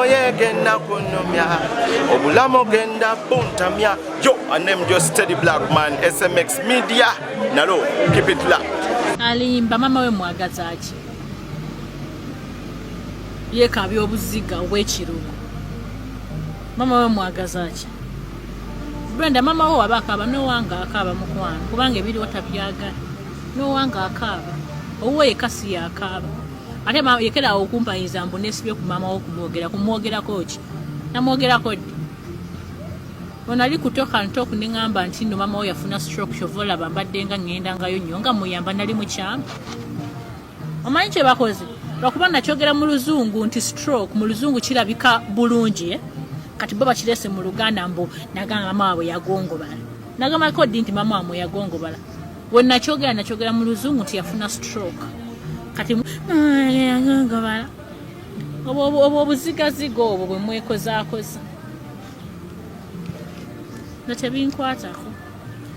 moye genda kunomya obulamo genda puntamya. Yo, I name just Steady Black Man, SMX Media. Nalo, keep it locked. Alimba mama we mwagazaaki yekabya obuziga obw'ekirugo. Mama we mwagazaaki Brenda mama wo abakaba no wanga akaba mukwano kubanga ebiri otabyaga no wanga akaba owo ekasi yakaba ate mama yekera okumpayiza mbu nesibye ku mama wo kumwogera koki namwogera kodi onali kutoka ntoku ningamba nti no mama wo yafuna stroke shovola bambadde nga ngenda ngayo nyonga muyamba nali mu kyama omanyi kye bakoze lwakuba nakyogera mu luzungu nti stroke mu luzungu kirabika bulungi kati baba kirese mu Luganda mbu nagamba mama waabwe yagongobala nagamba kodi nti mama waabwe yagongobala wonna nakyogera mu luzungu nti yafuna stroke kati yagongobala obwo obuzigaziga obwo bwe mwekozaakoza natebinkwatako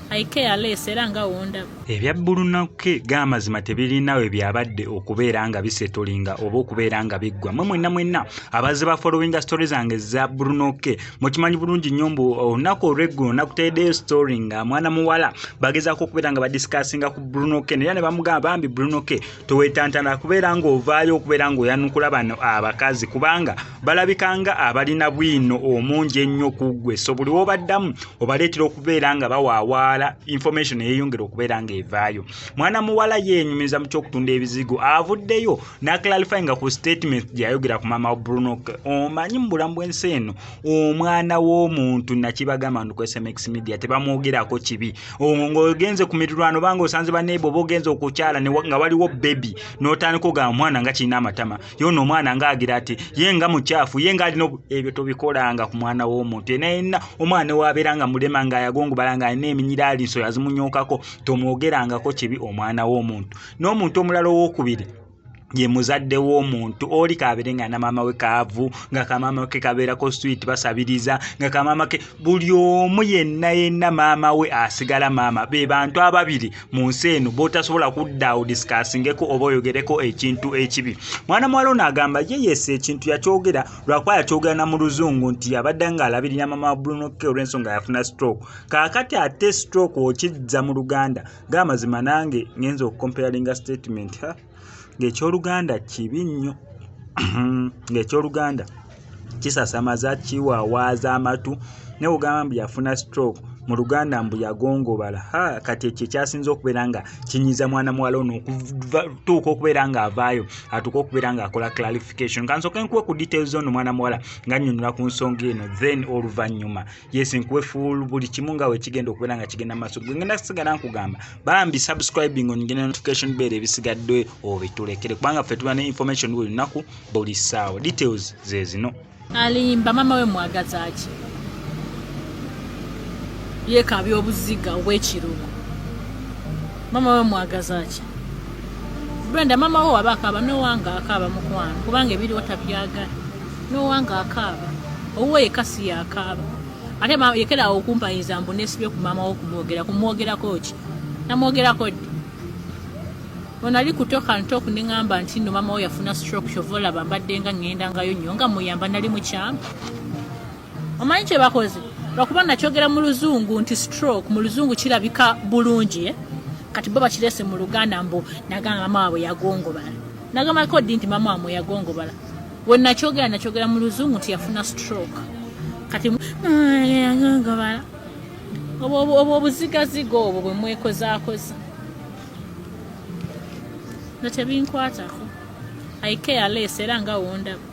ayikealesi era nga wonda ebya Bruno g'amazima tebirinawe byabadde okubeera nga bisetolinga oba okubeera nga biggwa mwenna abaze ba following stories zange za Bruno mukimanyi bulungi nnyo mbu olunaku olw'eggulu nakuteddeyo story nga mwana muwala bagezaako okubeera nga badiscussinga ku Bruno naye ne bamugamba bambi Bruno towetantana kubeera nga ovaayo okubeera nga oyanukula bano abakazi kubanga balabikanga abalina bwino omungi ennyo ku ggwe so buli wobaddamu obaleetera okubeera nga bawaawaala information eyeyongera okubeera nga evaayo. Mwana muwala yenyumiza mu kyokutunda ebizigo avuddeyo n'aclarifyinga ku statement gyayogera ku mama wa Bruno. Omanyi mu bulamu bw'ensi eno omwana w'omuntu nakibagamba nti ku SMX Media tebamwogerako kibi. Ng'ogenze ku mirirwano banga osanze banebo bogenze okukyala nga waliwo baby n'otandika ogamba mwana nga kirina amatama yono omwana nga agira ati ye nga mukyafu ye nga alina ebyo tobikolanga ku mwana w'omuntu yenna omwana wabeera nga mulema nga yagongobala nga alina eminyira aliso yazimunyokako tomwogerangako kibi omwana w'omuntu. N'omuntu omulala ow'okubiri ye muzadde w'omuntu oli kaberenga na mama we kaavu nga kamama ke kabeerako sweet basabiriza nga kamama ke buli omu yenna mama we asigala mama be bantu ababiri mu nsi eno botasobola kudda discussingeko oba oyogereko ekintu ekibi. Mwana muwala ono agamba ye yese ekintu yakyogera lwakuba yakyogera na mu luzungu nti yabadde nga alabirira mama wa Bruno olw'ensonga yafuna stroke. Kaakati ate stroke okizza mu Luganda g'amazima nange ngenza okukomparinga statement ng'ekyoluganda kibi nnyo ng'ekyoluganda kisasamaza kiwawaaza amatu ne ugamba mbu yafuna stroke mu Luganda mbu yagongobala kati ekyo kyasinza okubeera nga kinyiza mwana muwala ono okutuuka okubeera nga avaayo atuuka okubeera nga akola clarification. Kansooka nkuwe ku details ono mwana muwala nga nnyonnyola ku nsonga eno then oluvannyuma yes nkuwe full buli kimu nga we kigenda okubeera nga kigenda maaso ngenda kusigala nkugamba bambi subscribing ongena notification bell ebisigadde obitulekere kubanga ffe tuba ne information buli lunaku buli ssaawa. Details ze zino. Alimba mama we mwagazaaki yekabya obuziga obw'ekirugo. Mama we mwagazaaki Brenda mama wo abakaba no wanga akaba mukwano kubanga ebiri otabyaga no wanga akaba owo ekasi yakaba ate mama yekera okumpayiza mbu nesibye ku mama wo kumwogera koki namwogera kodi onali kutoka ntoku ningamba nti no mama wo yafuna stroke shovola bambadde nga ngenda ngayo nyonga muyamba nali mu kyama omanyi kye bakoze lwakuba nakyogera mu luzungu nti stroke mu luzungu kirabika bulungi kati baba kirese mu Luganda mbu nagamba mama waabwe yagongobala nagamba kodi nti mama waabwe yagongobala wonna nakyogera mu luzungu nti yafuna stroke kati yagongobala obwo obuzigaziga obwo bwe mwekozaakoza natebinkwatako ayikealesi era nga wonda